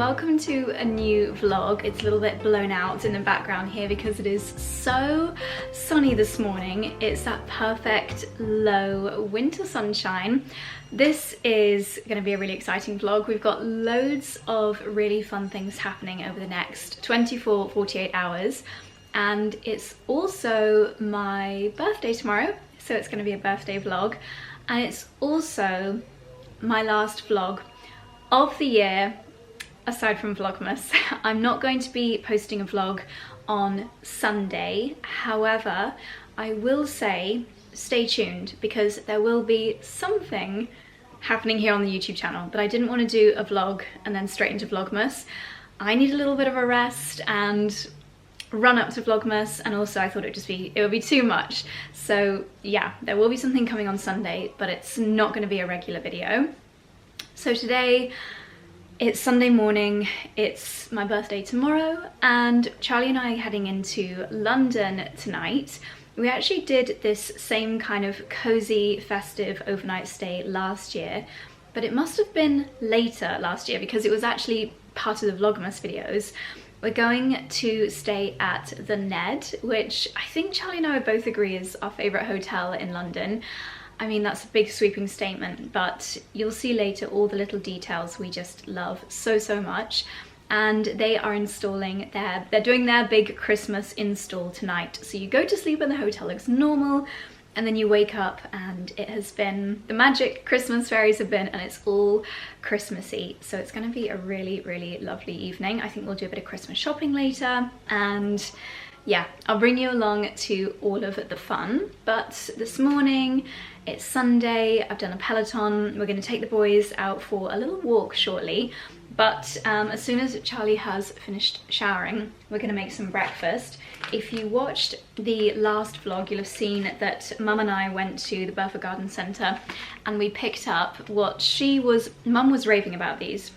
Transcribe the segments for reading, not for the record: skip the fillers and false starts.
welcome to a new vlog. It's a little bit blown out in the background here because it is so sunny this morning. It's that perfect low winter sunshine. This is going to be a really exciting vlog. We've got loads of really fun things happening over the next 48 hours, and it's also my birthday tomorrow, so it's going to be a birthday vlog, and it's also my last vlog of the year aside from Vlogmas. I'm not going to be posting a vlog on Sunday, however I will say stay tuned because there will be something happening here on the YouTube channel, but I didn't want to do a vlog and then straight into Vlogmas. I need a little bit of a rest and run up to Vlogmas, and also I thought it would be too much. So yeah, there will be something coming on Sunday, but it's not going to be a regular video. So today, it's Sunday morning, it's my birthday tomorrow, and Charlie and I are heading into London tonight. We actually did this same kind of cozy, festive overnight stay last year, but it must have been later last year because it was actually part of the Vlogmas videos. We're going to stay at the Ned, which I think Charlie and I would both agree is our favourite hotel in London. I mean, that's a big sweeping statement, but you'll see later all the little details we just love so much. And they are installing they're doing their big Christmas install tonight. So you go to sleep and the hotel looks normal, and then you wake up and it has been, the magic Christmas fairies have been, and it's all Christmassy. So it's gonna be a really lovely evening. I think we'll do a bit of Christmas shopping later, and yeah, I'll bring you along to all of the fun. But this morning, it's Sunday, I've done a Peloton, we're going to take the boys out for a little walk shortly, but as soon as Charlie has finished showering, we're going to make some breakfast. If you watched the last vlog, you'll have seen that Mum and I went to the 𝑭𝒊𝒅 Garden Centre and we picked up what Mum was raving about these.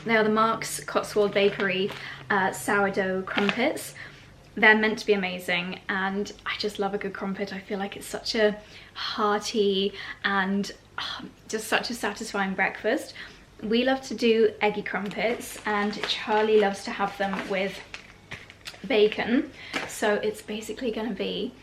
They are the Marks Cotswold Bakery sourdough crumpets. They're meant to be amazing, and I just love a good crumpet. I feel like it's such a hearty and just such a satisfying breakfast. We love to do eggy crumpets, and Charlie loves to have them with bacon. So it's basically going to be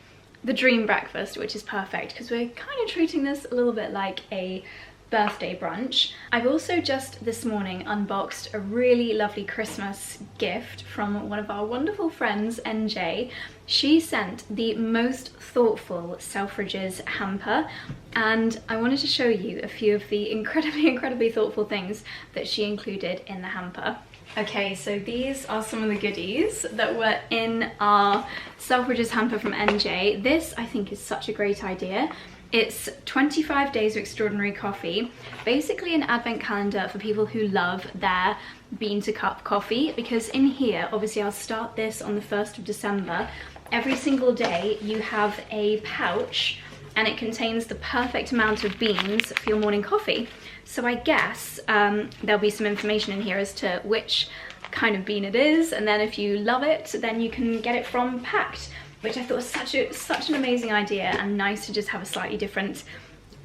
the dream breakfast, which is perfect because we're kind of treating this a little bit like a birthday brunch. I've also just this morning unboxed a really lovely Christmas gift from one of our wonderful friends, NJ. She sent the most thoughtful Selfridges hamper, and I wanted to show you a few of the incredibly thoughtful things that she included in the hamper. Okay, so these are some of the goodies that were in our Selfridges hamper from NJ. This I think is such a great idea. It's 25 days of extraordinary coffee, basically an advent calendar for people who love their bean to cup coffee, because in here, obviously I'll start this on the 1st of December. Every single day you have a pouch and it contains the perfect amount of beans for your morning coffee. So I guess there'll be some information in here as to which kind of bean it is, and then if you love it, then you can get it from packed, which I thought was such an amazing idea, and nice to just have a slightly different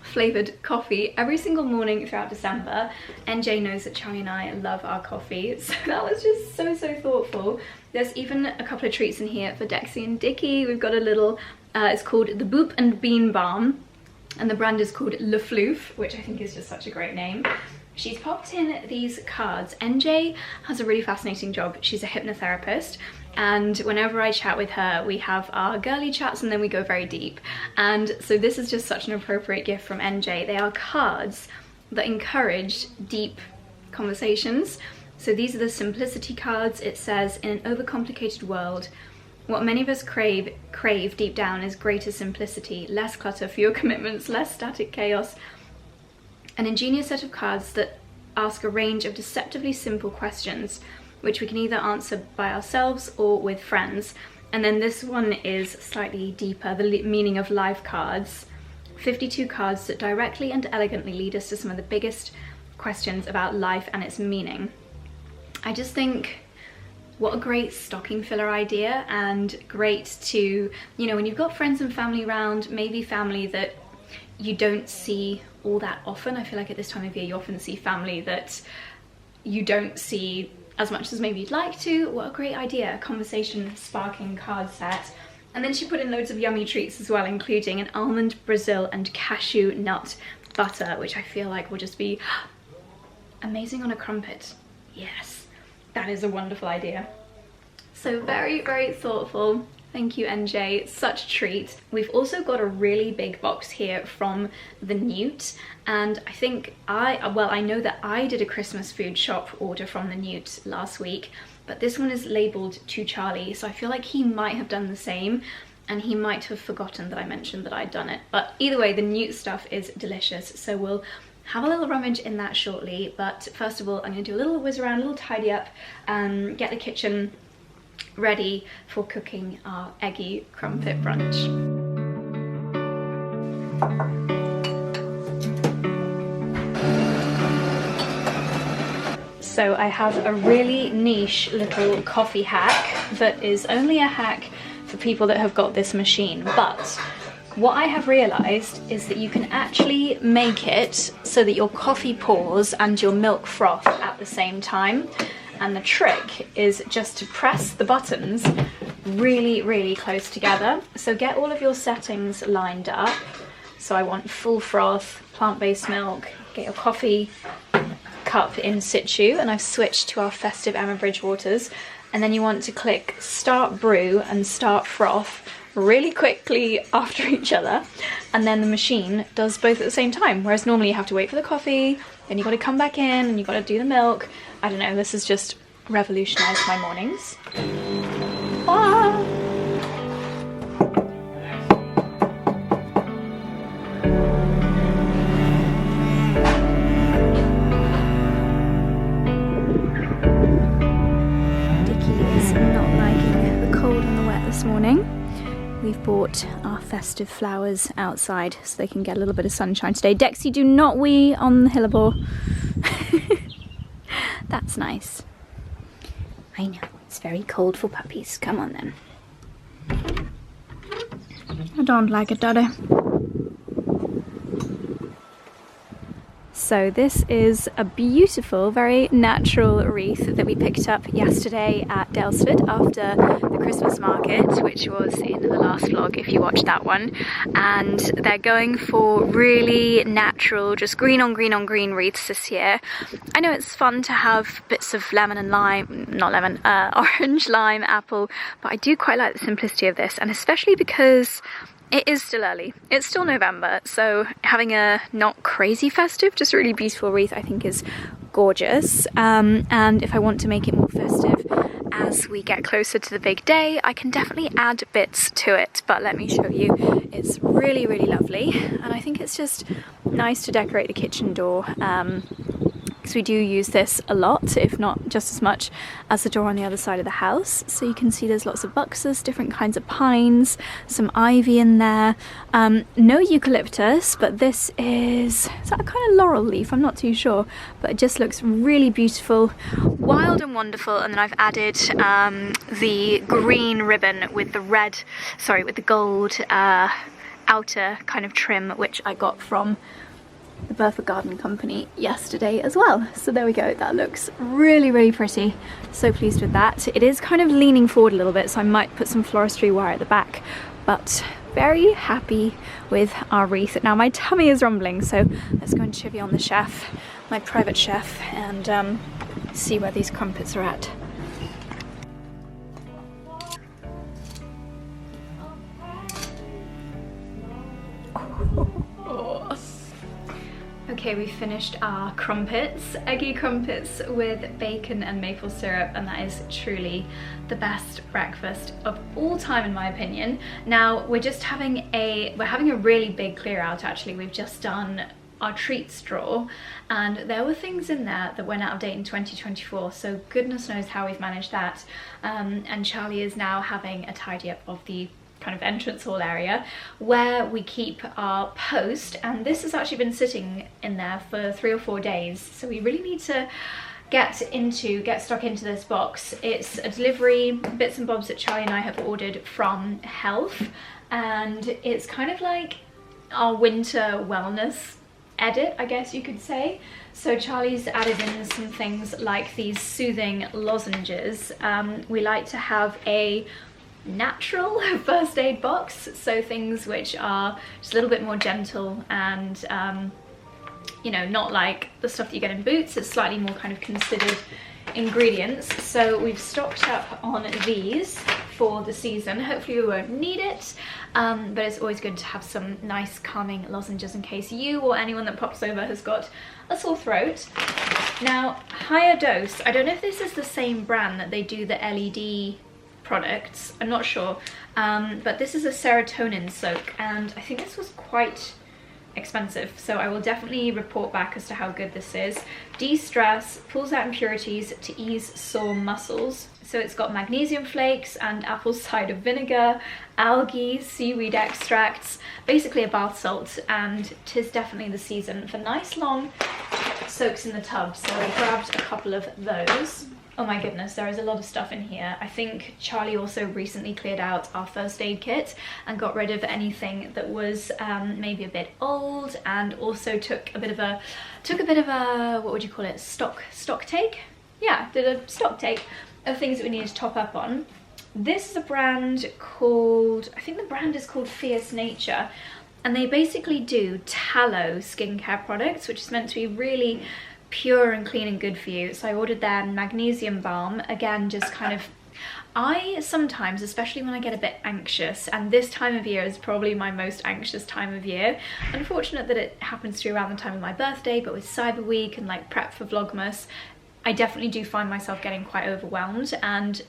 flavoured coffee every single morning throughout December. NJ knows that Charlie and I love our coffee, so that was just so thoughtful. There's even a couple of treats in here for Dexy and Dicky. We've got a little, it's called the Boop and Bean Balm, and the brand is called Le Floof, which I think is just such a great name. She's popped in these cards. NJ has a really fascinating job. She's a hypnotherapist, and whenever I chat with her, we have our girly chats and then we go very deep. And so this is just such an appropriate gift from NJ. They are cards that encourage deep conversations. So these are the simplicity cards. It says, in an overcomplicated world, what many of us crave deep down is greater simplicity, less clutter, fewer commitments, less static chaos. An ingenious set of cards that ask a range of deceptively simple questions, which we can either answer by ourselves or with friends. And then this one is slightly deeper, the meaning of life cards. 52 cards that directly and elegantly lead us to some of the biggest questions about life and its meaning. I just think, what a great stocking filler idea, and great to, you know, when you've got friends and family around, maybe family that you don't see all that often. I feel like at this time of year you often see family that you don't see as much as maybe you'd like to. What a great idea, a conversation sparking card set. And then she put in loads of yummy treats as well, including an almond, Brazil and cashew nut butter, which I feel like will just be amazing on a crumpet. Yes, that is a wonderful idea. So very, very thoughtful. Thank you, NJ, such a treat. We've also got a really big box here from the Newt, and I think I know that I did a Christmas food shop order from the Newt last week, but this one is labelled to Charlie, so I feel like he might have done the same, and he might have forgotten that I mentioned that I'd done it. But either way, the Newt stuff is delicious, so we'll have a little rummage in that shortly. But first of all, I'm gonna do a little whiz around, a little tidy up, and get the kitchen ready for cooking our eggy crumpet brunch. So I have a really niche little coffee hack that is only a hack for people that have got this machine, but what I have realised is that you can actually make it so that your coffee pours and your milk froth at the same time. And the trick is just to press the buttons really, really close together. So get all of your settings lined up. So I want full froth, plant-based milk, get your coffee cup in situ, and I've switched to our Festive 𝑭𝒂𝒕𝒅. And then you want to click start brew and start froth really quickly after each other, and then the machine does both at the same time, whereas normally you have to wait for the coffee, then you got to come back in and you got to do the milk. I don't know, this has just revolutionized my mornings. Ah! Dickie is not liking the cold and the wet this morning. We've bought our festive flowers outside so they can get a little bit of sunshine today. Dexy, do not wee on the 𝑭𝒊𝒏𝒅. That's nice. I know, it's very cold for puppies. Come on then. I don't like it, Daddy. So this is a beautiful, very natural wreath that we picked up yesterday at Daylesford after the Christmas market, which was in the last vlog if you watched that one. And they're going for really natural, just green on green on green wreaths this year. I know it's fun to have bits of lemon and lime, not lemon, orange, lime, apple, but I do quite like the simplicity of this, and especially because it is still early. It's still November, so having a not crazy festive, just really beautiful wreath I think is gorgeous. And if I want to make it more festive as we get closer to the big day, I can definitely add bits to it, but let me show you. It's really, really lovely, and I think it's just nice to decorate the kitchen door. Because we do use this a lot, if not just as much as the door on the other side of the house. So you can see there's lots of buxus, different kinds of pines, some ivy in there. No eucalyptus, but this is that a kind of laurel leaf? I'm not too sure, but it just looks really beautiful, wild and wonderful. And then I've added the green ribbon with the red, sorry, with the gold outer kind of trim, which I got from the Bertha Garden Company yesterday as well. So there we go, that looks really, really pretty. So pleased with that. It is kind of leaning forward a little bit, so I might put some floristry wire at the back, but very happy with our wreath. Now my tummy is rumbling, so let's go and chivvy on the chef, my private chef, and see where these crumpets are at. Okay, we finished our crumpets, eggy crumpets with bacon and maple syrup, and that is truly the best breakfast of all time in my opinion. Now we're having a really big clear out actually. We've just done our treats drawer, and there were things in there that went out of date in 2024, so goodness knows how we've managed that. And Charlie is now having a tidy up of the kind of entrance hall area where we keep our post, and this has actually been sitting in there for 3 or 4 days, so we really need to get stuck into this box. It's a delivery, bits and bobs that Charlie and I have ordered from Health, and it's kind of like our winter wellness edit, I guess you could say. So Charlie's added in some things like these soothing lozenges. We like to have a natural first aid box, so things which are just a little bit more gentle and you know, not like the stuff that you get in Boots. It's slightly more kind of considered ingredients. So we've stocked up on these for the season. Hopefully we won't need it, but it's always good to have some nice calming lozenges in case you or anyone that pops over has got a sore throat. Now, higher dose, I don't know if this is the same brand that they do the LED products, I'm not sure, but this is a serotonin soak, and I think this was quite expensive, so I will definitely report back as to how good this is. De-stress, pulls out impurities to ease sore muscles. So it's got magnesium flakes and apple cider vinegar, algae, seaweed extracts, basically a bath salt, and 'tis definitely the season for nice long soaks in the tub. So I grabbed a couple of those. Oh my goodness, there is a lot of stuff in here. I think Charlie also recently cleared out our first aid kit and got rid of anything that was maybe a bit old, and also took a bit of a what would you call it, stock take? Yeah, did a stock take of things that we needed to top up on. This is a brand called, I think the brand is called Fierce Nature, and they basically do tallow skincare products, which is meant to be really pure and clean and good for you. So I ordered their magnesium balm, again just kind of, I sometimes, especially when I get a bit anxious, and this time of year is probably my most anxious time of year, unfortunate that it happens to be around the time of my birthday, but with Cyber Week and like prep for Vlogmas, I definitely do find myself getting quite overwhelmed, and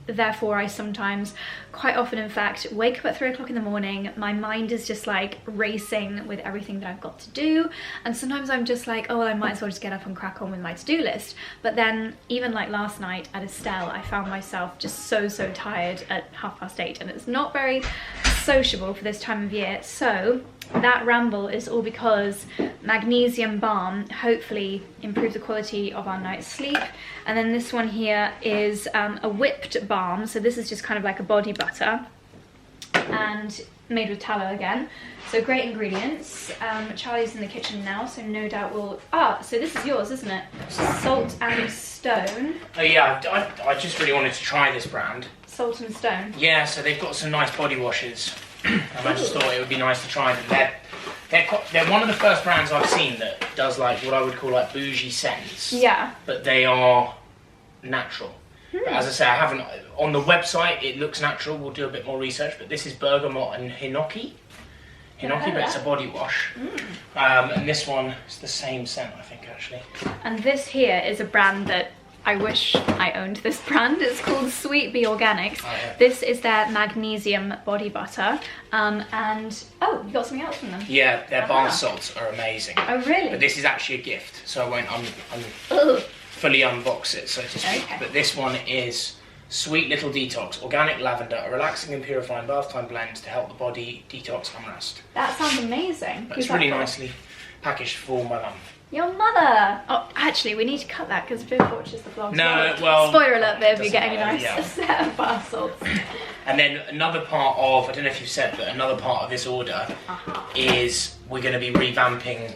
therefore I sometimes, quite often in fact, wake up at 3 o'clock in the morning, my mind is just like racing with everything that I've got to do, and sometimes I'm just like, oh well, I might as well just get up and crack on with my to-do list. But then even like last night at Estelle, I found myself just so tired at 8:30, and it's not very sociable for this time of year. So that ramble is all because magnesium balm hopefully improves the quality of our night's sleep. And then this one here is a whipped balm, so this is just kind of like a body butter and made with tallow again. So great ingredients. Charlie's in the kitchen now, so no doubt we'll... so this is yours, isn't it? Salt and Stone. Oh yeah, I just really wanted to try this brand. Salt and Stone. Yeah, so they've got some nice body washes. And I just thought it would be nice to try them. They're one of the first brands I've seen that does like what I would call like bougie scents. Yeah. But they are natural. But as I say, I haven't, on the website it looks natural. We'll do a bit more research, but this is bergamot and hinoki. But it's a body wash. And this one is the same scent, I think, actually. And this here is a brand that I wish I owned. This brand. It's called 𝑭𝒊𝒏𝒅 Organics. Oh, yeah. This is their magnesium body butter. And oh, you got something else from them? Yeah, their bath salts are amazing. Oh really? But this is actually a gift, so I won't fully unbox it, so to speak. Okay. But this one is Sweet Little Detox, organic lavender, a relaxing and purifying bath time blend to help the body detox and rest. That sounds amazing. But it's really nicely packaged for my mum. Your mother! Oh, actually, we need to cut that because Viv watches the vlog. No, well... Spoiler alert, Viv, you're getting a nice yeah. set of bath salts. And then another part of, I don't know if you've said, but another part of this order is we're going to be revamping,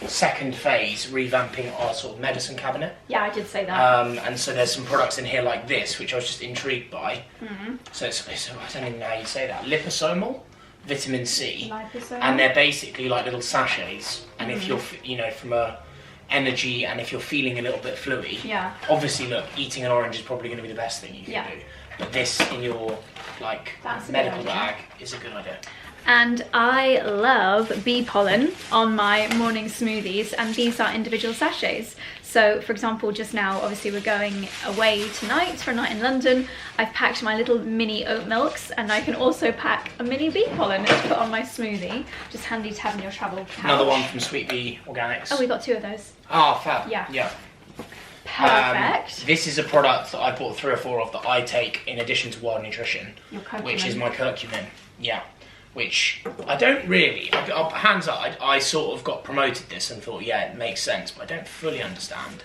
second phase, revamping our sort of medicine cabinet. Yeah, I did say that. And so there's some products in here like this, which I was just intrigued by. So it's I don't even know how you say that, liposomal vitamin C. Liposomal. And they're basically like little sachets. And if you're, you know, from a energy, and if you're feeling a little bit fluey, obviously look, eating an orange is probably going to be the best thing you can do. But this in your like medical bag is a good idea. And I love bee pollen on my morning smoothies, and these are individual sachets. So for example, just now obviously we're going away tonight for a night in London. I've packed my little mini oat milks, and I can also pack a mini bee pollen to put on my smoothie. Just handy to have in your travel pouch. Another one from 𝑭𝒊𝒏𝒅 Organics. Oh, we got 2 of those. Oh, fab. Yeah. Perfect. This is a product that I bought 3 or 4 of that I take in addition to Wild Nutrition, which is my curcumin. Yeah. Which I don't really, hands up, I sort of got promoted this and thought, yeah, it makes sense, but I don't fully understand.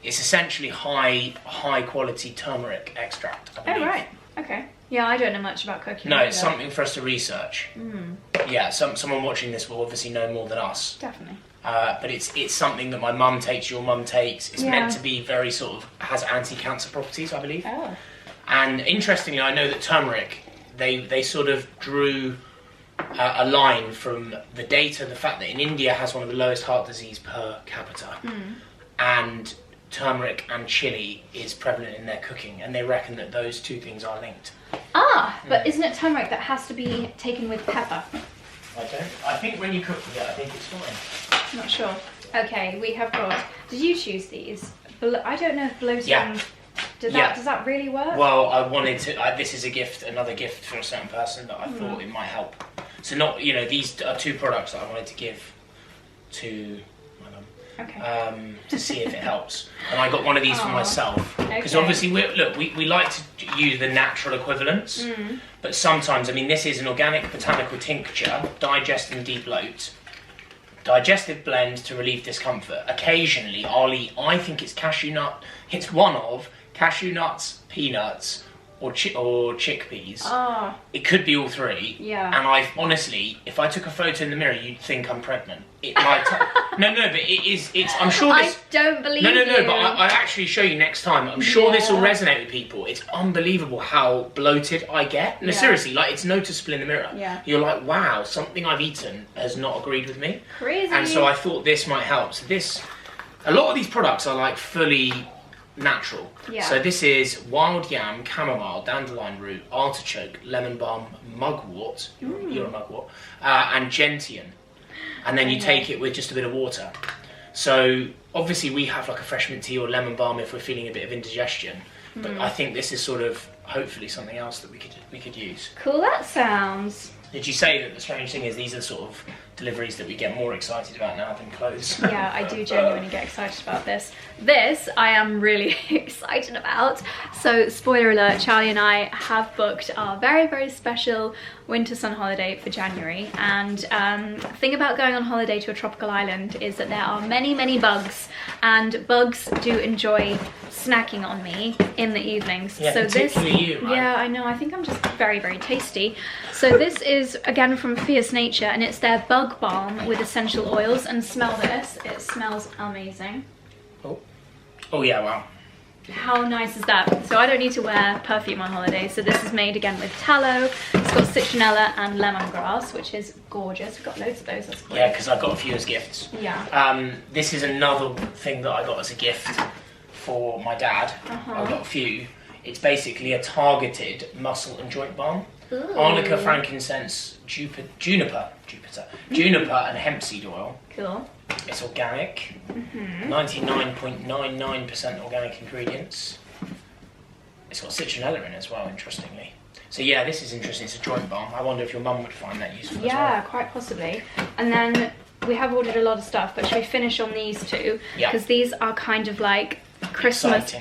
It's essentially high quality turmeric extract, I believe. Oh, right. Okay. Yeah, I don't know much about curcumin. No, it's something for us to research. Yeah, someone watching this will obviously know more than us. Definitely. but it's something that my mum takes, your mum takes. It's meant to be very sort of, has anti-cancer properties, I believe. Oh. And interestingly, I know that turmeric, they sort of drew a line from the data, the fact that in India has one of the lowest heart disease per capita, and turmeric and chili is prevalent in their cooking, and they reckon that those two things are linked. Ah, but isn't it turmeric that has to be taken with pepper? I think when you cook with it, I think it's fine. Not sure. Okay, we have got, did you choose these? I don't know if bloating, does that really work? Well, I wanted to, this is a gift, another gift for a certain person that I thought it might help. So not, you know, these are two products that I wanted to give to my mum. To see if it helps. And I got one of these for myself. Because obviously, we like to use the natural equivalents. But sometimes, I mean, this is an organic botanical tincture, digest and debloat. Digestive blend to relieve discomfort. Occasionally, I'll eat, I think it's cashew nut. It's one of cashew nuts, peanuts, or chickpeas. It could be all three. Yeah. And I honestly, if I took a photo in the mirror, you'd think I'm pregnant. It might. No, but it is. It's. I'm sure this. I don't believe you. No. But I actually show you next time. I'm sure this will resonate with people. It's unbelievable how bloated I get. No, seriously, like it's noticeable in the mirror. Yeah. You're like, wow, something I've eaten has not agreed with me. Crazy. And so I thought this might help. So a lot of these products are like fully natural. Yeah. So this is wild yam, chamomile, dandelion root, artichoke, lemon balm, mugwort. You're a mugwort. And gentian. And then you take it with just a bit of water. So obviously we have like a fresh mint tea or lemon balm if we're feeling a bit of indigestion. But I think this is sort of hopefully something else that we could use. Cool, that sounds. Did you say that the strange thing is these are sort of deliveries that we get more excited about now than clothes? Yeah, I do genuinely get excited about this. This I am really excited about. So spoiler alert, Charlie and I have booked our very, very special winter sun holiday for January. And the thing about going on holiday to a tropical island is that there are many, many bugs, and bugs do enjoy snacking on me in the evenings. Yeah, so particularly you, right? Yeah, I know. I think I'm just very, very tasty. So this is again from Fierce Nature, and it's their bug balm with essential oils. And smell this; it smells amazing. Oh yeah, wow. How nice is that? So I don't need to wear perfume on holiday. So this is made again with tallow. It's got citronella and lemongrass, which is gorgeous. We've got loads of those. That's great. Yeah, because I got a few as gifts. Yeah. This is another thing that I got as a gift for my dad. I got a few. It's basically a targeted muscle and joint balm. Arnica, frankincense, juniper, and hemp seed oil. Cool. It's organic. 99.99% organic ingredients. It's got citronella in as well, interestingly. So yeah, this is interesting. It's a joint balm. I wonder if your mum would find that useful as well. Yeah, quite possibly. And then we have ordered a lot of stuff, but should we finish on these two? Yeah. Because these are kind of like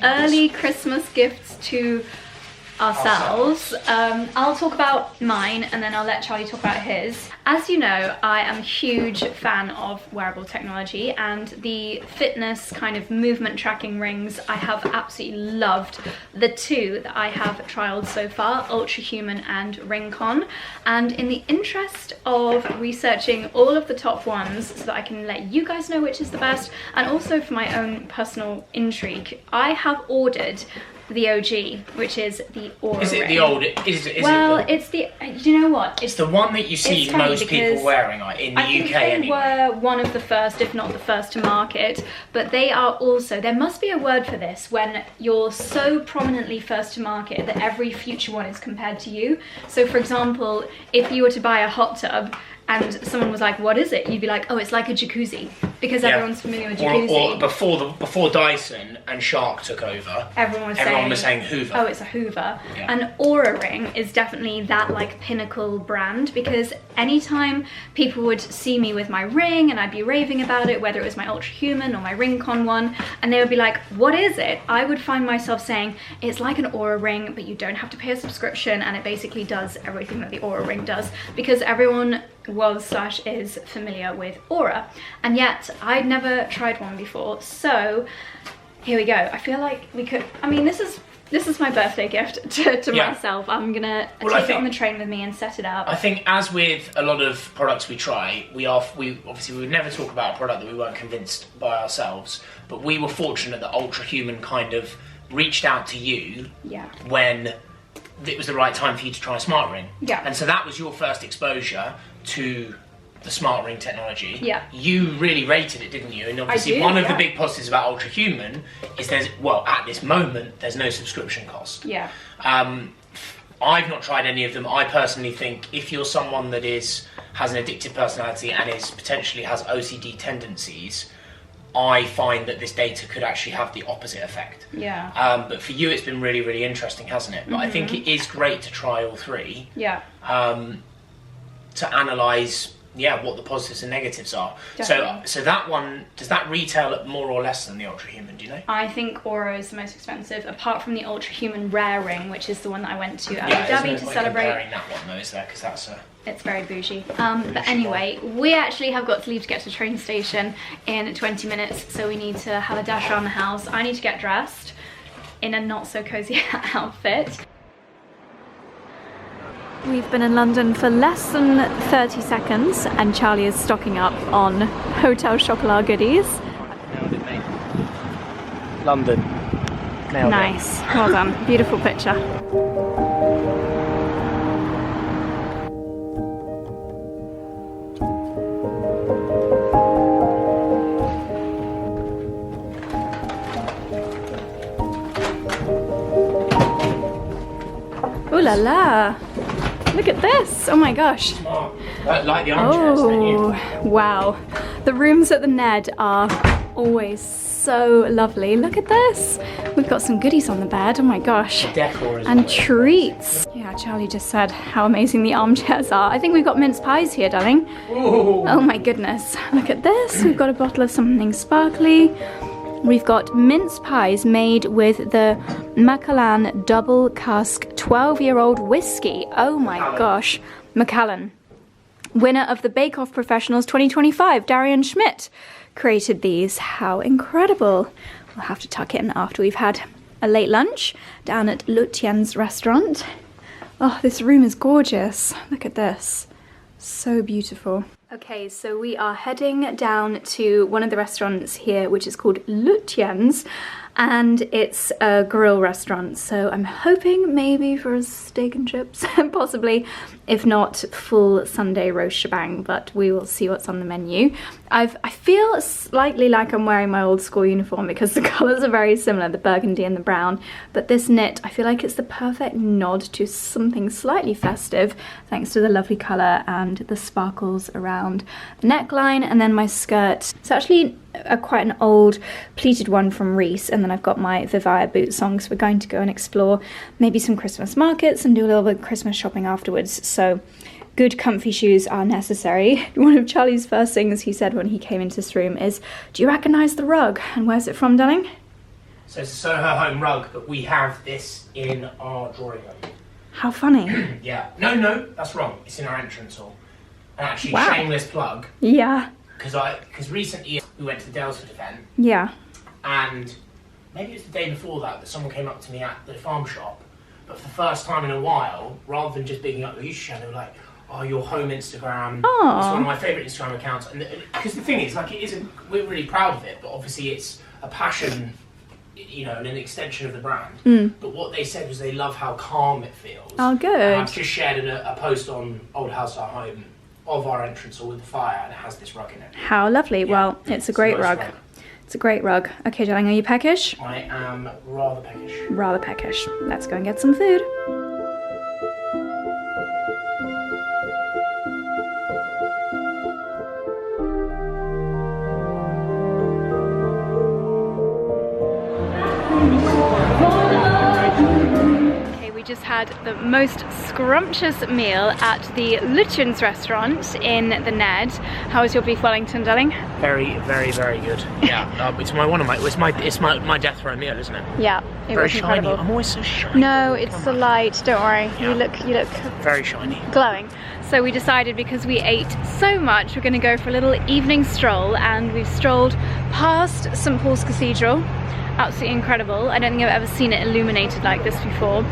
early Christmas gifts to ourselves. I'll talk about mine and then I'll let Charlie talk about his. As you know, I am a huge fan of wearable technology, and the fitness kind of movement tracking rings I have absolutely loved. The two that I have trialed so far, Ultrahuman and Ringcon, and in the interest of researching all of the top ones so that I can let you guys know which is the best, and also for my own personal intrigue, I have ordered the OG, which is the Oura Is it ring. the old? It's the. Do you know what? It's the one that you see most people wearing in the UK think they anyway. were one of the first, if not the first, to market. But they are also. There must be a word for this when you're so prominently first to market that every future one is compared to you. So, for example, if you were to buy a hot tub and someone was like, "What is it?" You'd be like, "Oh, it's like a jacuzzi," because everyone's familiar with jacuzzi. Or before Dyson and Shark took over, everyone was saying Hoover. Oh, it's a Hoover. Yeah. And Oura Ring is definitely that like pinnacle brand, because anytime people would see me with my ring and I'd be raving about it, whether it was my Ultrahuman or my Ringcon one, and they would be like, "What is it?" I would find myself saying, "It's like an Oura Ring, but you don't have to pay a subscription, and it basically does everything that the Oura Ring does," because everyone was/is familiar with Oura, and yet I'd never tried one before. So here we go. I feel like we could, I mean, this is This is my birthday gift to myself. I'm gonna take it on the train with me and set it up. I think, as with a lot of products we try, we obviously would never talk about a product that we weren't convinced by ourselves. But we were fortunate that 𝑭𝒊𝒏𝒅 kind of reached out to you when it was the right time for you to try a smart ring. Yeah. And so that was your first exposure to the smart ring technology. Yeah. You really rated it, didn't you? And obviously one of the big positives about 𝑭𝒊𝒏𝒅 is at this moment, there's no subscription cost. Yeah. I've not tried any of them. I personally think if you're someone that has an addictive personality and potentially has OCD tendencies, I find that this data could actually have the opposite effect. Yeah. But for you, it's been really, really interesting, hasn't it? But I think it is great to try all three. Yeah. To analyse, what the positives and negatives are. Definitely. So that one, does that retail at more or less than the 𝑭𝒊𝒏𝒅, do you know? I think Aura is the most expensive, apart from the 𝑭𝒊𝒏𝒅 Rare Ring, which is the one that I went to Abu Dhabi to celebrate. Comparing that one though, is there? Because that's it's very bougie. But anyway, we actually have got to leave to get to the train station in 20 minutes, so we need to have a dash around the house. I need to get dressed in a not so cozy outfit. We've been in London for less than 30 seconds and Charlie is stocking up on Hotel Chocolat goodies. Nailed it, mate. London. Nailed nice. Well done. Beautiful picture. Ooh la la. Look at this! Oh my gosh! Like the armchairs, don't you? Wow! The rooms at the Ned are always so lovely. Look at this! We've got some goodies on the bed. Oh my gosh! The decor is and treats. Yeah, Charlie just said how amazing the armchairs are. I think we've got mince pies here, darling. Ooh. Oh my goodness! Look at this. We've got a bottle of something sparkly. We've got mince pies made with the Macallan double cask 12-year-old whiskey. Oh my gosh. Macallan. Winner of the Bake Off Professionals 2025, Darian Schmidt, created these. How incredible. We'll have to tuck it in after we've had a late lunch down at Lutyens restaurant. Oh, this room is gorgeous. Look at this. So beautiful. Okay, so we are heading down to one of the restaurants here, which is called Lutyens, and it's a grill restaurant. So I'm hoping maybe for a steak and chips, possibly. If not, full Sunday roast shebang, but we will see what's on the menu. I feel slightly like I'm wearing my old school uniform because the colours are very similar, the burgundy and the brown. But this knit, I feel like it's the perfect nod to something slightly festive, thanks to the lovely colour and the sparkles around the neckline. And then my skirt, it's actually quite an old pleated one from Wreath, and then I've got my 𝑭𝒊𝒅 boots on because we're going to go and explore maybe some Christmas markets and do a little bit of Christmas shopping afterwards. So good comfy shoes are necessary. One of Charlie's first things he said when he came into this room is, do you recognise the rug? And where's it from, darling? So it's a Soho Home rug, but we have this in our drawing room. How funny. Yeah. No, that's wrong. It's in our entrance hall. And actually, shameless plug. Yeah. Because recently we went to the 𝑭𝒊𝒅 event. Yeah. And maybe it was the day before that someone came up to me at the farm shop, but for the first time in a while, rather than just bigging up the YouTube channel, they were like, oh, your home Instagram. Aww. It's one of my favourite Instagram accounts. And because the thing is, like, we're really proud of it, but obviously it's a passion, you know, and an extension of the brand. But what they said was they love how calm it feels. Oh, good. And I've just shared a post on Old House Our Home of our entrance hall with the fire, and it has this rug in it. How lovely. Yeah. Well, it's a great rug. It's a great rug. Okay, darling, are you peckish? I am rather peckish. Rather peckish. Let's go and get some food. Just had the most scrumptious meal at the Lutyens restaurant in the Ned. How was your beef Wellington, darling? Very, very, very good. Yeah, it's my death row meal, isn't it? Yeah, it very was shiny. incredible. I'm always so shiny. No, it's the light. Don't worry. Yeah. You look very shiny, glowing. So we decided, because we ate so much, we're going to go for a little evening stroll, and we've strolled past St Paul's Cathedral. absolutely incredible. I don't think I've ever seen it illuminated like this before.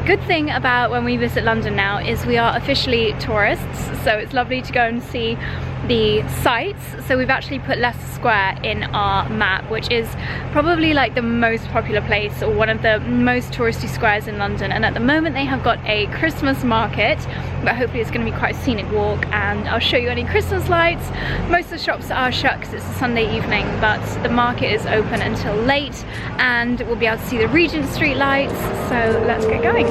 Good thing about when we visit London now is we are officially tourists, so it's lovely to go and see the sights. So we've actually put Leicester Square in our map, which is probably like the most popular place or one of the most touristy squares in London, and at the moment they have got a Christmas market, but hopefully it's going to be quite a scenic walk, and I'll show you any Christmas lights. Most of the shops are shut because it's a Sunday evening, but the market is open until late and we'll be able to see the Regent Street lights, so let's get going.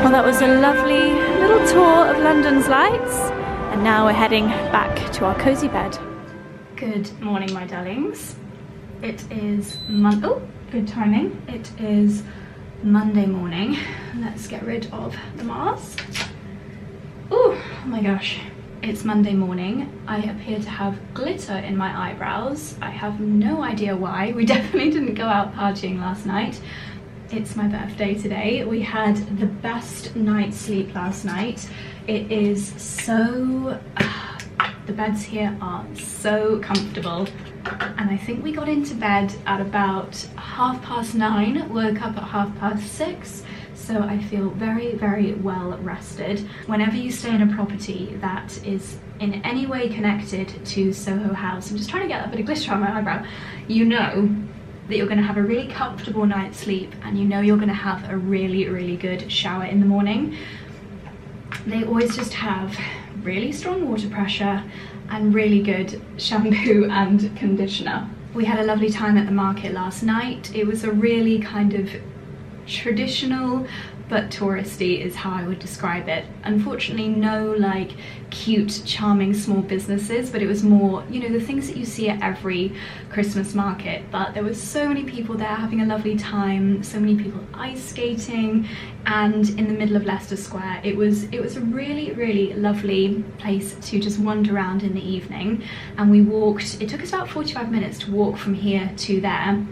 Well, that was a lovely little tour of London's lights, and now we're heading back to our cozy bed. Good morning, my darlings. It is good timing. It is Monday morning. Let's get rid of the mask. Oh my gosh, it's Monday morning. I appear to have glitter in my eyebrows. I have no idea why. We definitely didn't go out partying last night. It's my birthday today. We had the best night's sleep last night. It is so... the beds here are so comfortable. And I think we got into bed at about 9:30, woke up at 6:30. So I feel very, very well rested. Whenever you stay in a property that is in any way connected to Soho House, I'm just trying to get a bit of glitter on my eyebrow, you know that you're going to have a really comfortable night's sleep, and you know you're going to have a really, really good shower in the morning. They always just have really strong water pressure and really good shampoo and conditioner. We had a lovely time at the market last night. It was a really kind of traditional but touristy is how I would describe it. Unfortunately, no like cute, charming small businesses, but it was more, you know, the things that you see at every Christmas market. But there were so many people there having a lovely time, so many people ice skating, and in the middle of Leicester Square, it was a really, really lovely place to just wander around in the evening. And we walked, it took us about 45 minutes to walk from here to there,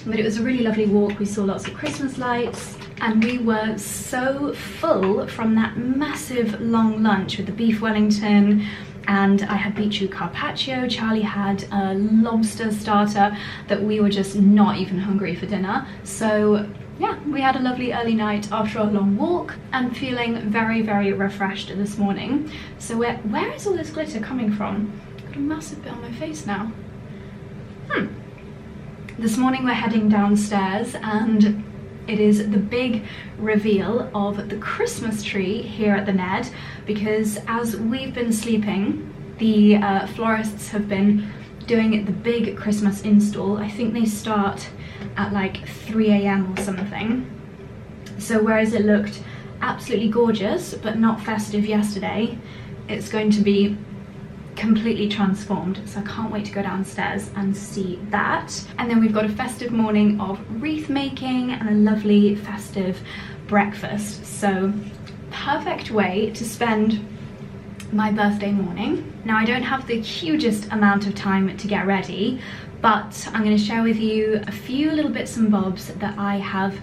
but it was a really lovely walk. We saw lots of Christmas lights, and we were so full from that massive long lunch with the beef Wellington, and I had beetroot carpaccio, Charlie had a lobster starter, that we were just not even hungry for dinner. So yeah, we had a lovely early night after our long walk and feeling very, very refreshed this morning. So where is all this glitter coming from? Got a massive bit on my face now. This morning we're heading downstairs, and it is the big reveal of the Christmas tree here at the Ned, because as we've been sleeping, the florists have been doing the big Christmas install. I think they start at like 3 AM or something. So whereas it looked absolutely gorgeous but not festive yesterday, it's going to be completely transformed, so I can't wait to go downstairs and see that. And then we've got a festive morning of wreath making and a lovely festive breakfast, so perfect way to spend my birthday morning. Now I don't have the hugest amount of time to get ready, but I'm going to share with you a few little bits and bobs that I have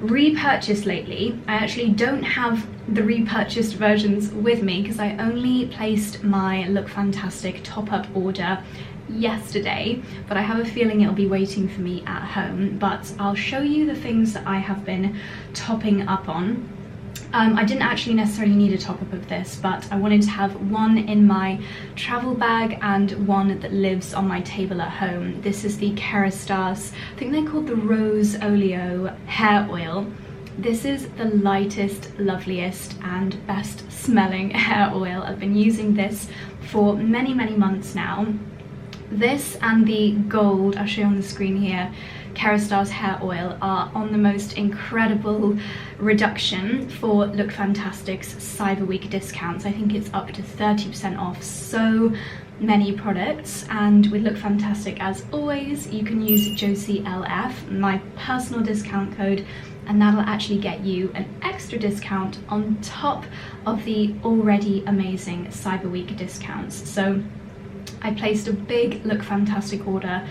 repurchased lately. I actually don't have the repurchased versions with me because I only placed my Look Fantastic top-up order yesterday, but I have a feeling it'll be waiting for me at home. But I'll show you the things that I have been topping up on. I didn't actually necessarily need a top-up of this, but I wanted to have one in my travel bag and one that lives on my table at home. This is the Kerastase, I think they're called the Rose Oleo hair oil. This is the lightest, loveliest and best smelling hair oil. I've been using this for many months now. This and the gold, I'll show you on the screen here, Kerastars hair oil are on the most incredible reduction for Look Fantastic's Cyber Week discounts. I think it's up to 30% off so many products, and with Look Fantastic, as always, you can use Josie LF, my personal discount code, and that'll actually get you an extra discount on top of the already amazing Cyber Week discounts. So I placed a big Look Fantastic order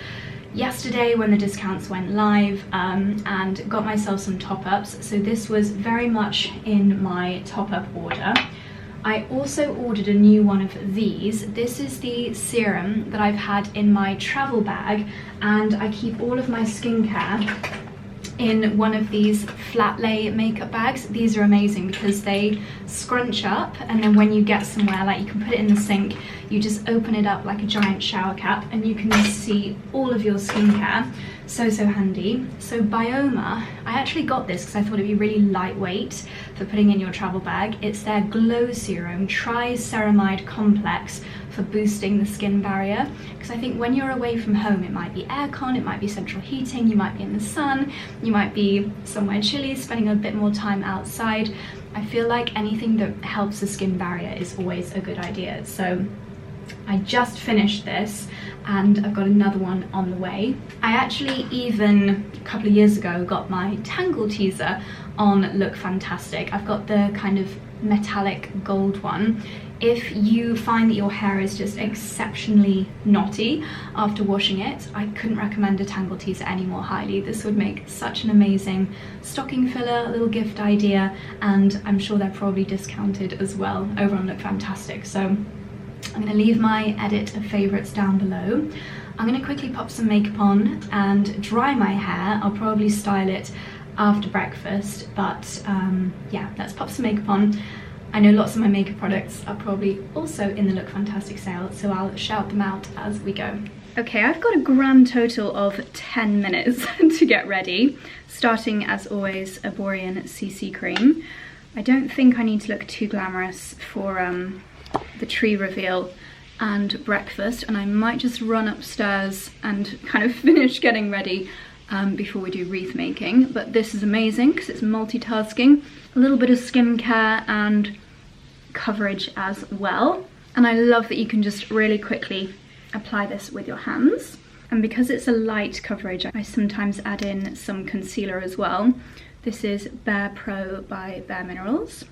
yesterday when the discounts went live, and got myself some top-ups. So this was very much in my top-up order. I also ordered a new one of these. This is the serum that I've had in my travel bag, and I keep all of my skincare in one of these flat lay makeup bags. These are amazing because they scrunch up, and then when you get somewhere, like you can put it in the sink, you just open it up like a giant shower cap and you can see all of your skincare. So handy. So 𝑭𝒊𝒏𝒅, I actually got this because I thought it'd be really lightweight for putting in your travel bag. It's their Glow Serum Triceramide Complex for boosting the skin barrier, because I think when you're away from home, it might be aircon, it might be central heating, you might be in the sun, you might be somewhere chilly, spending a bit more time outside. I feel like anything that helps the skin barrier is always a good idea. So I just finished this and I've got another one on the way. I actually even a couple of years ago got my Tangle teaser on Look Fantastic. I've got the kind of metallic gold one. If you find that your hair is just exceptionally knotty after washing it, I couldn't recommend a Tangle teaser any more highly. This would make such an amazing stocking filler, a little gift idea, and I'm sure they're probably discounted as well over on Look Fantastic. So I'm going to leave my edit of favourites down below. I'm going to quickly pop some makeup on and dry my hair. I'll probably style it after breakfast, but yeah, let's pop some makeup on. I know lots of my makeup products are probably also in the Look Fantastic sale, so I'll shout them out as we go. Okay, I've got a grand total of 10 minutes to get ready, starting as always Erborian CC cream. I don't think I need to look too glamorous for the tree reveal and breakfast, and I might just run upstairs and kind of finish getting ready before we do wreath making. But this is amazing because it's multitasking, a little bit of skincare and coverage as well, and I love that you can just really quickly apply this with your hands. And because it's a light coverage, I sometimes add in some concealer as well. This is Bare Pro by Bare Minerals.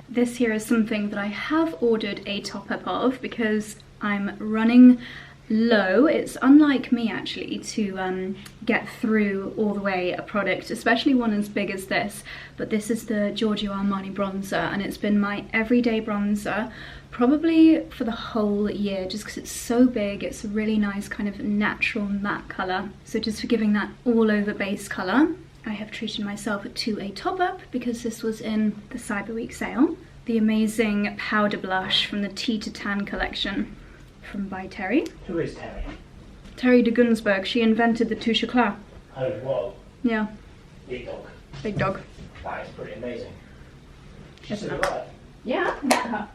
This here is something that I have ordered a top-up of because I'm running low. It's unlike me actually to get through all the way a product, especially one as big as this, but this is the Giorgio Armani bronzer, and it's been my everyday bronzer probably for the whole year just because it's so big. It's a really nice kind of natural matte colour, so just for giving that all over base colour, I have treated myself to a top-up because this was in the Cyber Week sale. The amazing powder blush from the Tea to Tan collection by Terry. Who is Terry? Terry de 𝙤𝙤. She invented the touche éclat. Oh, whoa. Yeah. Big dog. Big dog. That is pretty amazing. She's Isn't it? alive. Yeah, I met her.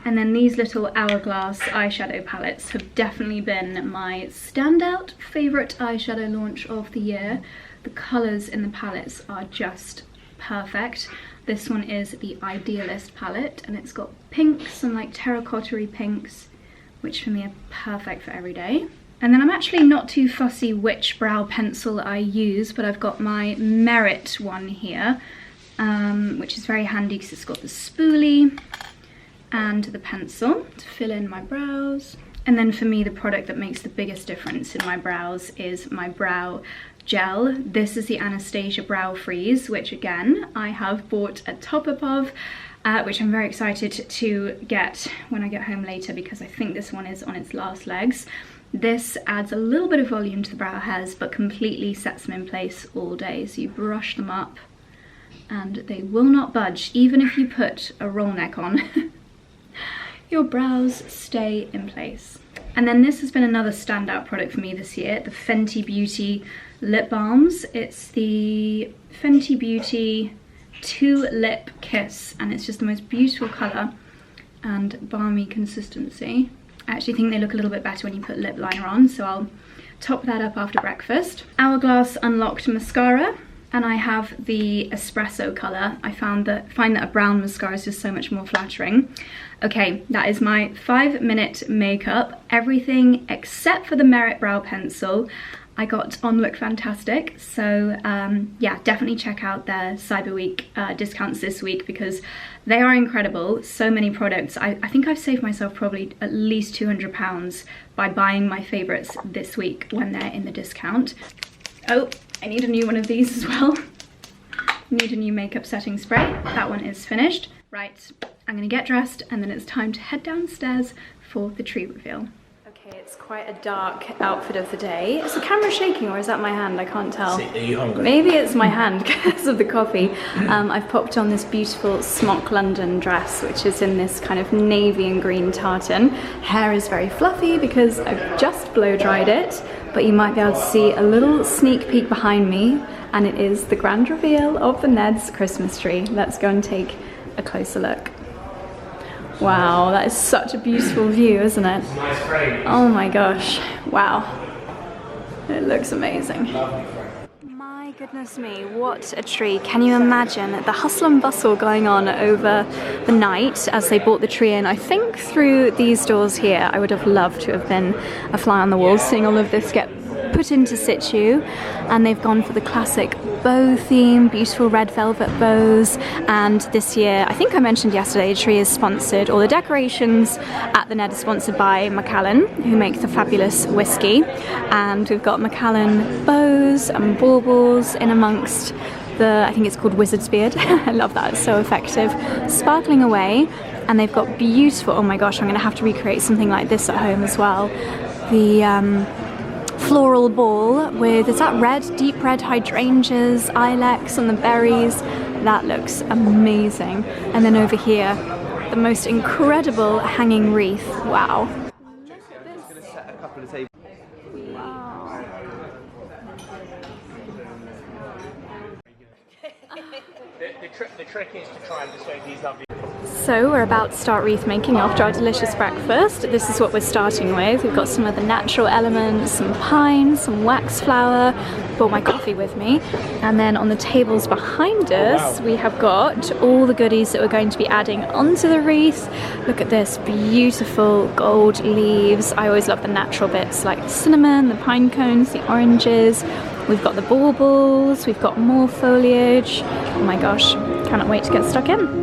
And then these little Hourglass eyeshadow palettes have definitely been my standout favourite eyeshadow launch of the year. The colours in the palettes are just perfect. This one is the Idealist palette, and it's got pinks and like terracotta-y pinks, which for me are perfect for every day. And then I'm actually not too fussy which brow pencil I use, but I've got my Merit one here, which is very handy because it's got the spoolie and the pencil to fill in my brows. And then for me, the product that makes the biggest difference in my brows is my brow gel. This is the Anastasia Brow Freeze, which again, I have bought a top-up of, which I'm very excited to get when I get home later because I think this one is on its last legs. This adds a little bit of volume to the brow hairs, but completely sets them in place all day. So you brush them up and they will not budge, even if you put a roll neck on. Your brows stay in place. And then this has been another standout product for me this year, the Fenty Beauty lip balms. It's the Fenty Beauty 2-Lip Kiss, and it's just the most beautiful colour and balmy consistency. I actually think they look a little bit better when you put lip liner on, so I'll top that up after breakfast. Hourglass Unlocked Mascara, and I have the espresso colour. I find that a brown mascara is just so much more flattering. Okay, that is my 5-minute makeup. Everything except for the Merit Brow Pencil I got on Look Fantastic. So yeah, definitely check out their Cyber Week discounts this week because they are incredible. So many products. I think I've saved myself probably at least £200 by buying my favourites this week when they're in the discount. Oh, I need a new one of these as well. Need a new makeup setting spray. That one is finished. Right, I'm gonna get dressed and then it's time to head downstairs for the tree reveal. Okay, it's quite a dark outfit of the day. Is the camera shaking or is that my hand? I can't tell. Are you hungry? Maybe it's my hand because of the coffee. I've popped on this beautiful Smock London dress, which is in this kind of navy and green tartan. Hair is very fluffy because I've just blow dried it, but you might be able to see a little sneak peek behind me, and it is the grand reveal of the Ned's Christmas tree. Let's go and take a closer look. Wow, that is such a beautiful view, isn't it? Nice frame. Oh my gosh, wow. It looks amazing. My goodness me, what a tree. Can you imagine the hustle and bustle going on over the night as they brought the tree in? I think through these doors here, I would have loved to have been a fly on the wall, seeing all of this get put into situ, and they've gone for the classic bow theme, beautiful red velvet bows. And this year, I think I mentioned yesterday, the tree is sponsored, or the decorations at the Ned are sponsored by Macallan, who make the fabulous whiskey. And we've got Macallan bows and baubles in amongst the, I think it's called 𝑭𝒆𝒂𝒕𝒅. I love that, it's so effective. Sparkling away, and they've got beautiful, oh my gosh, I'm gonna have to recreate something like this at home as well. The floral ball with, is that red, deep red hydrangeas, ilex and the berries. That looks amazing. And then over here, the most incredible hanging wreath. Wow. Wow. The trick is to try and dissuade these lovely. So we're about to start wreath making after our delicious breakfast. This is what we're starting with. We've got some of the natural elements, some pine, some wax flower. Brought my coffee with me. And then on the tables behind us, we have got all the goodies that we're going to be adding onto the wreath. Look at this, beautiful gold leaves. I always love the natural bits like the cinnamon, the pine cones, the oranges. We've got the baubles, we've got more foliage. Oh my gosh, cannot wait to get stuck in.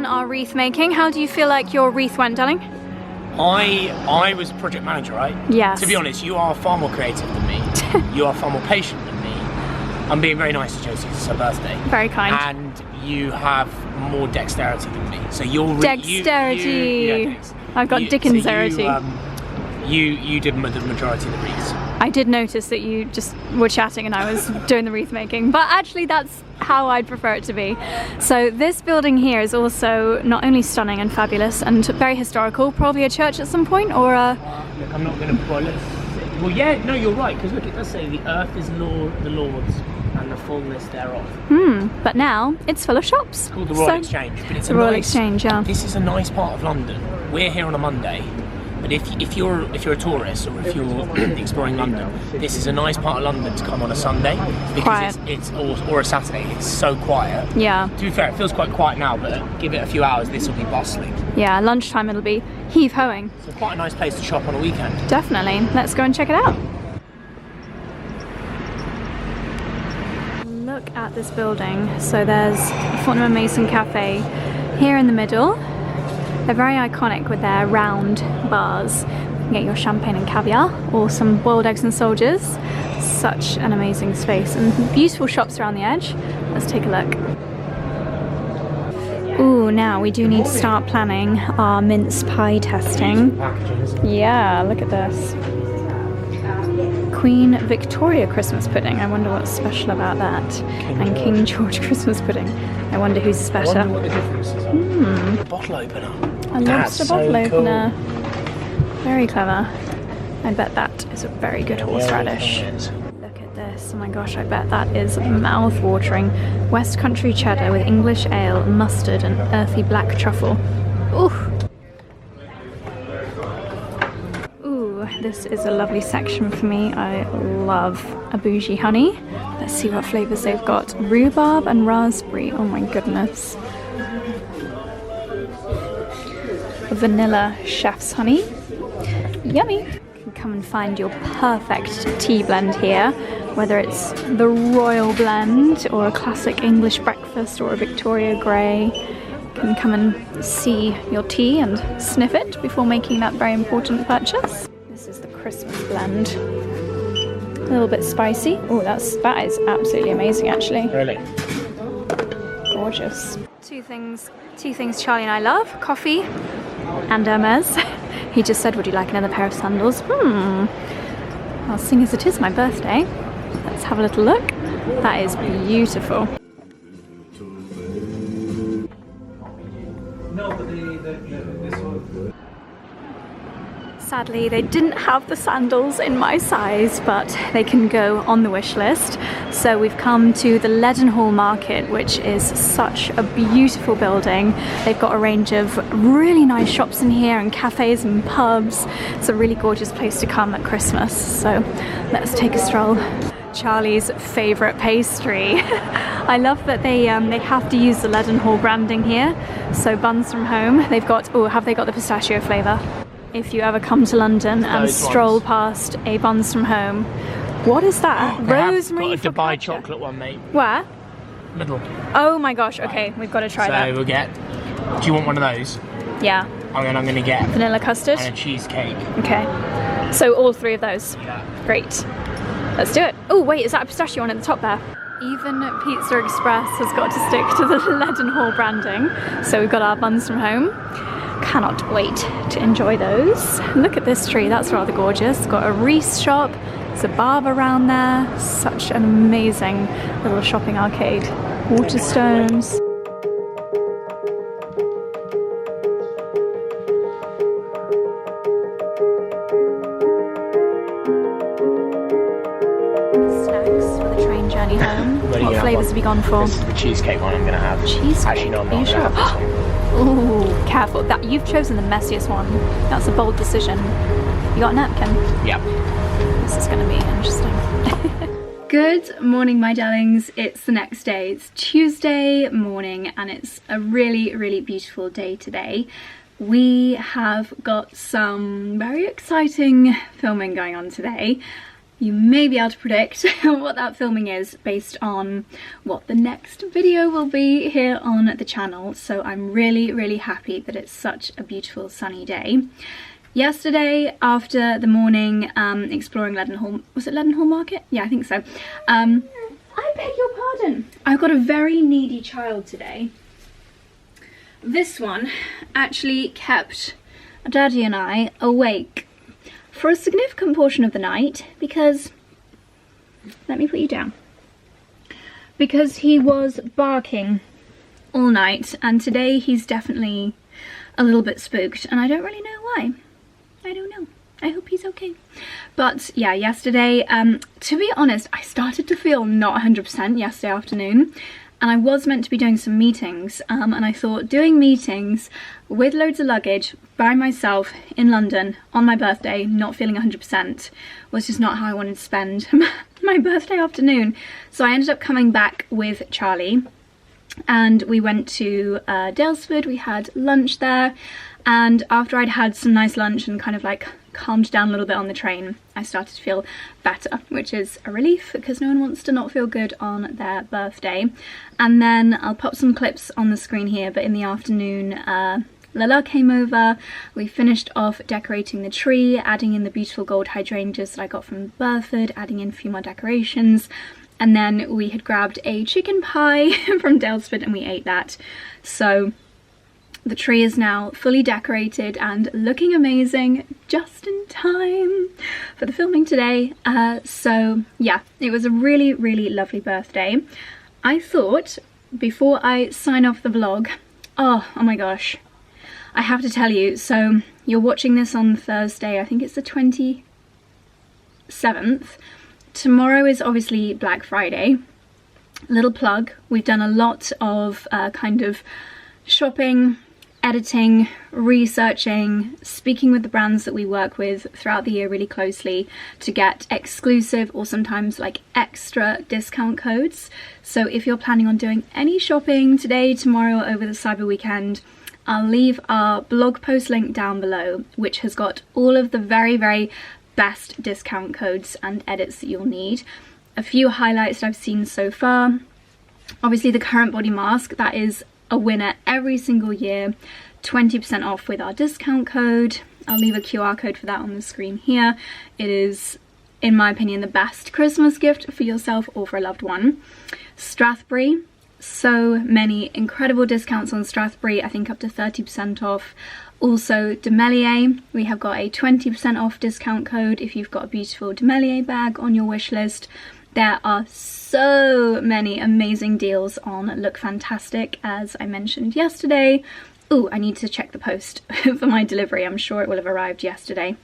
Our wreath making. How do you feel like your wreath went, darling? I was project manager, right? Yes. To be honest, you are far more creative than me. You are far more patient than me. I'm being very nice to Josie, it's her birthday. Very kind. And you have more dexterity than me. So you're dexterity. I've got Dickensarity. So you did the majority of the wreaths. I did notice that you just were chatting and I was doing the wreath making, but actually that's how I'd prefer it to be. So this building here is also not only stunning and fabulous and very historical, probably a church at some point, or a... Look, I'm not going to... Well, yeah, no, you're right, because look, it does say the earth is the Lord's and the fullness thereof. But now it's full of shops. It's called the Royal Exchange, but it's the Royal Exchange, yeah. This is a nice part of London. We're here on a Monday. But if you're a tourist or if you're exploring London, this is a nice part of London to come on a Sunday because it's or a Saturday. It's so quiet. Yeah. To be fair, it feels quite quiet now, but give it a few hours, this will be bustling. Yeah, lunchtime it'll be heave-hoing. So quite a nice place to shop on a weekend. Definitely. Let's go and check it out. Look at this building. So there's Fortnum & Mason Cafe here in the middle. They're very iconic with their round bars. You can get your champagne and caviar or some boiled eggs and soldiers. Such an amazing space and beautiful shops around the edge. Let's take a look. Ooh, now we do need to start planning our mince pie testing. Yeah, look at this. Queen Victoria Christmas pudding. I wonder what's special about that. And King George Christmas pudding. I wonder who's better. I wonder what the differences are. Bottle opener. A lobster bottle opener. Very clever. I bet that is a very good horseradish. Look at this. Oh my gosh, I bet that is mouth-watering. West Country cheddar with English ale, mustard and earthy black truffle. Ooh. Ooh, this is a lovely section for me. I love a bougie honey. Let's see what flavours they've got. Rhubarb and raspberry. Oh my goodness. Vanilla chef's honey. Yummy. You can come and find your perfect tea blend here, whether it's the royal blend or a classic English breakfast or a Victoria Grey. You can come and see your tea and sniff it before making that very important purchase. This is the Christmas blend. A little bit spicy. Oh, that is absolutely amazing actually. Really? Gorgeous. Two things Charlie and I love, coffee and 𝑭𝒆. He just said, would you like another pair of sandals? Well, seeing as it is my birthday, let's have a little look. That is beautiful. No, but this one. Sadly, they didn't have the sandals in my size, but they can go on the wish list. So we've come to the Leadenhall Market, which is such a beautiful building. They've got a range of really nice shops in here and cafes and pubs. It's a really gorgeous place to come at Christmas. So let's take a stroll. Charlie's favourite pastry. I love that they have to use the Leadenhall branding here. So buns from home. They've got, oh, have they got the pistachio flavour? If you ever come to London and stroll past a buns from home, what is that? Rosemary. Got a Dubai chocolate one, mate. Where? Middle. Oh my gosh! Okay, we've got to try that. So we'll get. Do you want one of those? Yeah. I'm gonna get vanilla custard and a cheesecake. Okay. So all three of those. Yeah. Great. Let's do it. Oh wait, is that a pistachio one at the top there? Even 𝑭𝒆𝒅 Express has got to stick to the Leadenhall branding. So we've got our buns from home. Cannot wait to enjoy those. Look at this tree, that's rather gorgeous. Got a Reese shop, there's a barber around there. Such an amazing little shopping arcade. Waterstones. Snacks for the train journey home. What flavours have you gone for? This is the cheesecake one I'm going to have. Cheesecake? Actually, no, I'm not. Are you sure? Ooh, careful. That you've chosen the messiest one. That's a bold decision. You got a napkin? Yeah. This is going to be interesting. Good morning, my darlings. It's the next day. It's Tuesday morning and it's a really, really beautiful day today. We have got some very exciting filming going on today. You may be able to predict what that filming is based on what the next video will be here on the channel. So I'm really, really happy that it's such a beautiful sunny day. Yesterday, after the morning exploring Leadenhall, was it Leadenhall Market? Yeah, I think so. I beg your pardon. I've got a very needy child today. This one actually kept Daddy and I awake for a significant portion of the night because, let me put you down, because he was barking all night and today he's definitely a little bit spooked and I don't really know why. I don't know. I hope he's okay. But yeah, yesterday, to be honest, I started to feel not 100% yesterday afternoon. and I was meant to be doing some meetings, and I thought doing meetings with loads of luggage by myself in London on my birthday, not feeling 100%, was just not how I wanted to spend my birthday afternoon. So I ended up coming back with Charlie, and we went to 𝑭𝒊𝒏𝒅. We had lunch there, and after I'd had some nice lunch and kind of like calmed down a little bit on the train, I started to feel better, which is a relief because no one wants to not feel good on their birthday. And then I'll pop some clips on the screen here, but in the afternoon 𝑙𝑎 came over. We finished off decorating the tree, adding in the beautiful gold hydrangeas that I got from Burford, adding in a few more decorations, and then we had grabbed a chicken pie from 𝑭𝒊𝒏𝒅 and we ate that. So the tree is now fully decorated and looking amazing, just in time for the filming today. So yeah, it was a really, really lovely birthday. I thought before I sign off the vlog, oh my gosh, I have to tell you, so you're watching this on Thursday, I think it's the 27th. Tomorrow is obviously Black Friday. Little plug, we've done a lot of kind of shopping, editing, researching, speaking with the brands that we work with throughout the year really closely to get exclusive or sometimes like extra discount codes. So if you're planning on doing any shopping today, tomorrow, over the cyber weekend, I'll leave our blog post link down below, which has got all of the very, very best discount codes and edits that you'll need. A few highlights that I've seen so far. Obviously the current body mask, that is a winner every single year, 20% off with our discount code. I'll leave a QR code for that on the screen here. It is, in my opinion, the best Christmas gift for yourself or for a loved one. Strathbury, so many incredible discounts on Strathbury, I think up to 30% off. Also 𝑑'Melier, we have got a 20% off discount code if you've got a beautiful 𝑑'Melier bag on your wish list. There are so many amazing deals on Look Fantastic, as I mentioned yesterday. Oh, I need to check the post for my delivery. I'm sure it will have arrived yesterday.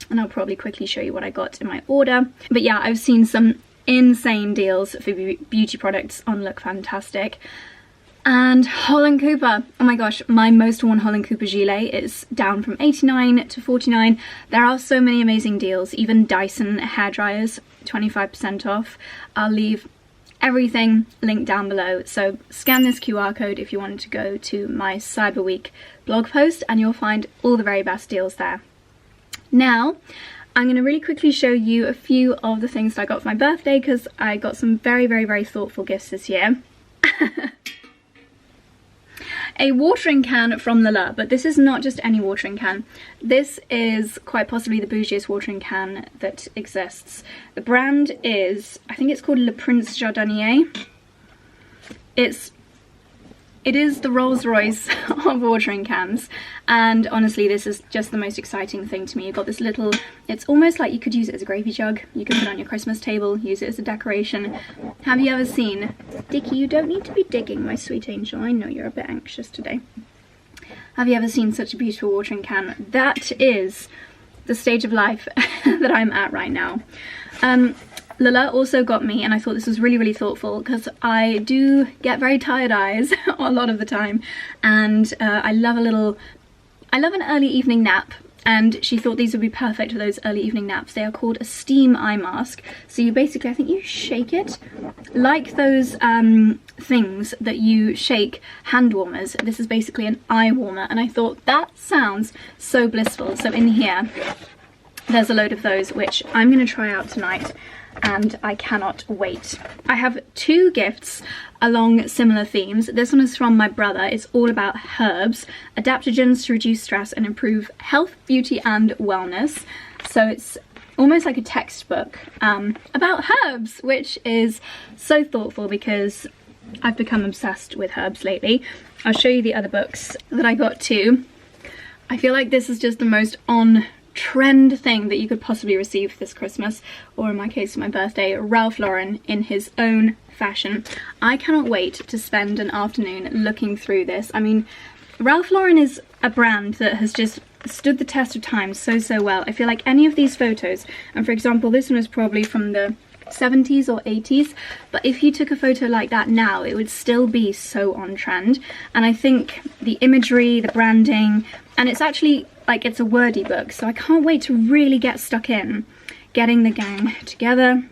And I'll probably quickly show you what I got in my order. But yeah, I've seen some insane deals for beauty products on Look Fantastic. And Holland Cooper, oh my gosh, my most worn Holland Cooper gilet is down from 89 to 49. There are so many amazing deals, even Dyson hairdryers, 25% off. I'll leave everything linked down below, so scan this QR code if you wanted to go to my Cyber Week blog post and you'll find all the very best deals there. Now, I'm going to really quickly show you a few of the things that I got for my birthday because I got some very, very, very thoughtful gifts this year. A watering can from 𝑙𝑎, but this is not just any watering can. This is quite possibly the bougiest watering can that exists. The brand is, I think it's called Le Prince Jardinier. It is the Rolls-Royce of watering cans, and honestly this is just the most exciting thing to me. You've got this little, it's almost like you could use it as a gravy jug. You could put it on your Christmas table, use it as a decoration. Have you ever seen, Dickie, you don't need to be digging, my sweet angel, I know you're a bit anxious today. Have you ever seen such a beautiful watering can? That is the stage of life that I'm at right now. 𝑙𝑎 also got me, and I thought this was really, really thoughtful because I do get very tired eyes a lot of the time, and I love an early evening nap, and she thought these would be perfect for those early evening naps. They are called a steam eye mask. So you basically, I think you shake it like those things that you shake hand warmers. This is basically an eye warmer, and I thought that sounds so blissful. So in here there's a load of those which I'm going to try out tonight, and I cannot wait. I have two gifts along similar themes. This one is from my brother. It's all about herbs, adaptogens to reduce stress and improve health, beauty and wellness. So it's almost like a textbook about herbs, which is so thoughtful because I've become obsessed with herbs lately. I'll show you the other books that I got too. I feel like this is just the most on trend thing that you could possibly receive this Christmas, or in my case my birthday. Ralph Lauren in his own fashion. I cannot wait to spend an afternoon looking through this. I mean, Ralph Lauren is a brand that has just stood the test of time so well. I feel like any of these photos, and for example this one is probably from the 70s or 80s, but if you took a photo like that now, it would still be so on trend. And I think the imagery, the branding, and it's actually like, it's a wordy book, so I can't wait to really get stuck in getting the gang together.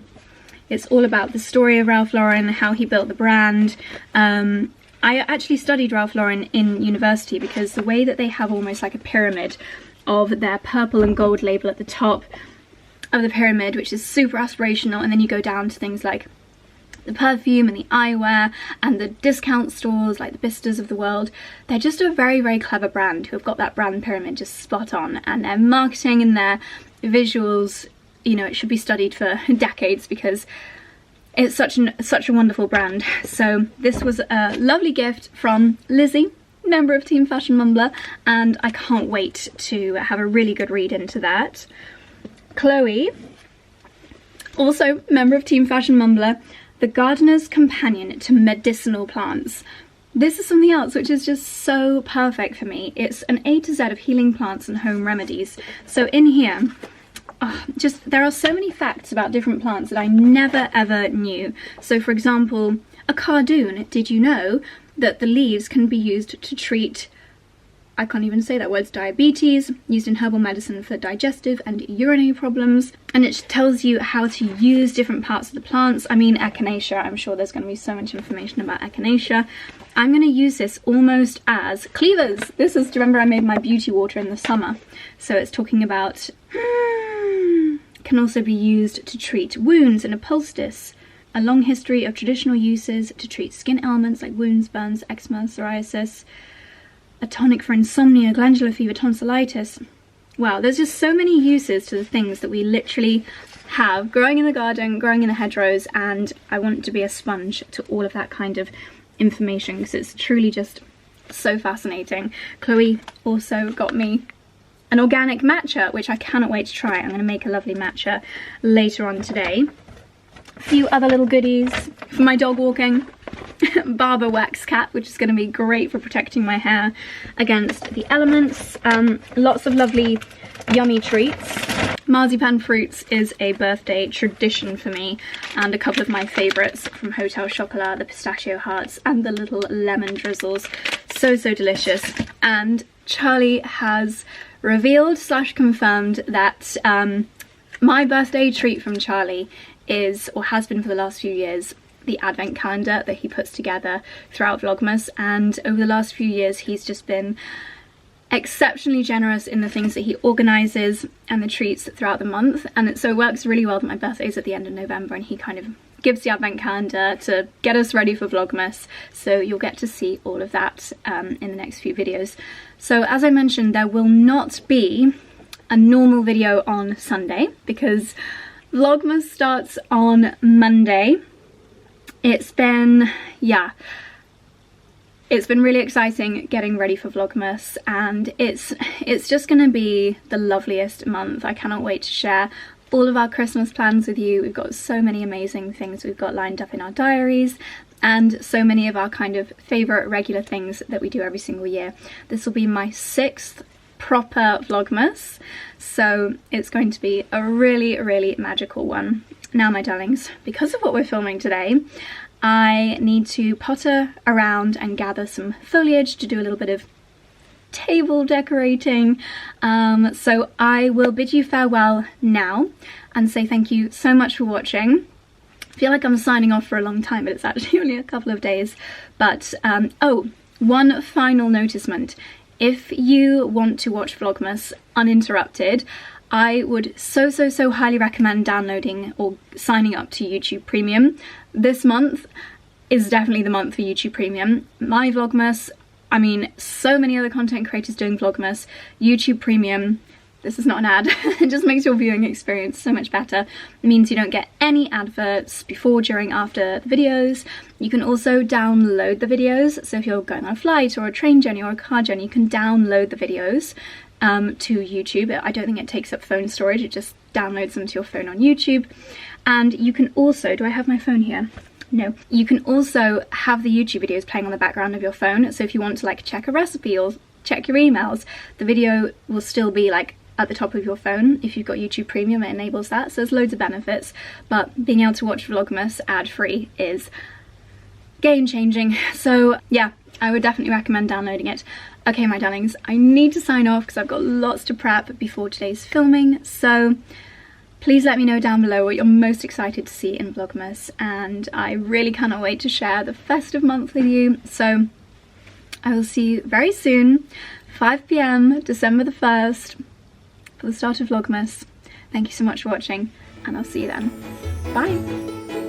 It's all about the story of Ralph Lauren, how he built the brand. I actually studied Ralph Lauren in university because the way that they have almost like a pyramid of their purple and gold label at the top of the pyramid, which is super aspirational, and then you go down to things like the perfume and the eyewear and the discount stores like the Bicesters of the world. They're just a very, very clever brand who have got that brand pyramid just spot on, and their marketing and their visuals, you know, it should be studied for decades because it's such a wonderful brand. So this was a lovely gift from Lizzie, member of Team Fashion Mumbler, and I can't wait to have a really good read into that. Chloe, also member of Team Fashion Mumbler, The Gardener's Companion to Medicinal Plants. This is something else which is just so perfect for me. It's an A to Z of healing plants and home remedies. So in here, there are so many facts about different plants that I never ever knew. So for example, a cardoon. Did you know that the leaves can be used to treat, I can't even say that word, diabetes, used in herbal medicine for digestive and urinary problems, and it tells you how to use different parts of the plants. I mean, echinacea, I'm sure there's going to be so much information about echinacea. I'm going to use this almost as cleavers. This is, do you remember I made my beauty water in the summer? So it's talking about, can also be used to treat wounds and a poultice. A long history of traditional uses to treat skin ailments like wounds, burns, eczema, psoriasis. A tonic for insomnia, glandular fever, tonsillitis. Wow, there's just so many uses to the things that we literally have growing in the garden, growing in the hedgerows, and I want to be a sponge to all of that kind of information because it's truly just so fascinating. Chloe also got me an organic matcha, which I cannot wait to try. I'm going to make a lovely matcha later on today. A few other little goodies for my dog walking. Barber wax cap, which is going to be great for protecting my hair against the elements. Lots of lovely yummy treats. Marzipan fruits is a birthday tradition for me, and a couple of my favourites from Hotel Chocolat, the pistachio hearts and the little lemon drizzles. So delicious. And Charlie has revealed / confirmed that my birthday treat from Charlie is, or has been for the last few years, the advent calendar that he puts together throughout Vlogmas. And over the last few years he's just been exceptionally generous in the things that he organises and the treats throughout the month, and so it works really well that my birthday is at the end of November and he kind of gives the advent calendar to get us ready for Vlogmas. So you'll get to see all of that in the next few videos. So as I mentioned, there will not be a normal video on Sunday because Vlogmas starts on Monday. It's been really exciting getting ready for Vlogmas, and it's just going to be the loveliest month. I cannot wait to share all of our Christmas plans with you. We've got so many amazing things we've got lined up in our diaries, and so many of our kind of favourite regular things that we do every single year. This will be my 6th proper Vlogmas, so it's going to be a really magical one. Now my darlings, because of what we're filming today, I need to potter around and gather some foliage to do a little bit of table decorating. So I will bid you farewell now and say thank you so much for watching. I feel like I'm signing off for a long time, but it's actually only a couple of days. But oh, one final noticement. If you want to watch Vlogmas uninterrupted, I would so highly recommend downloading or signing up to YouTube Premium. This month is definitely the month for YouTube Premium. My Vlogmas, I mean, so many other content creators doing Vlogmas. YouTube Premium, this is not an ad, it just makes your viewing experience so much better. It means you don't get any adverts before, during, after the videos. You can also download the videos, so if you're going on a flight or a train journey or a car journey, you can download the videos to YouTube. I don't think it takes up phone storage, it just downloads them to your phone on YouTube. And you can also, do I have my phone here? No. You can also have the YouTube videos playing on the background of your phone, so if you want to like check a recipe or check your emails, the video will still be like at the top of your phone. If you've got YouTube Premium, it enables that, so there's loads of benefits, but being able to watch Vlogmas ad-free is game-changing. So yeah, I would definitely recommend downloading it. Okay, my darlings, I need to sign off because I've got lots to prep before today's filming, so please let me know down below what you're most excited to see in Vlogmas, and I really cannot wait to share the festive month with you. So I will see you very soon, 5 PM, December the 1st, for the start of Vlogmas. Thank you so much for watching, and I'll see you then. Bye!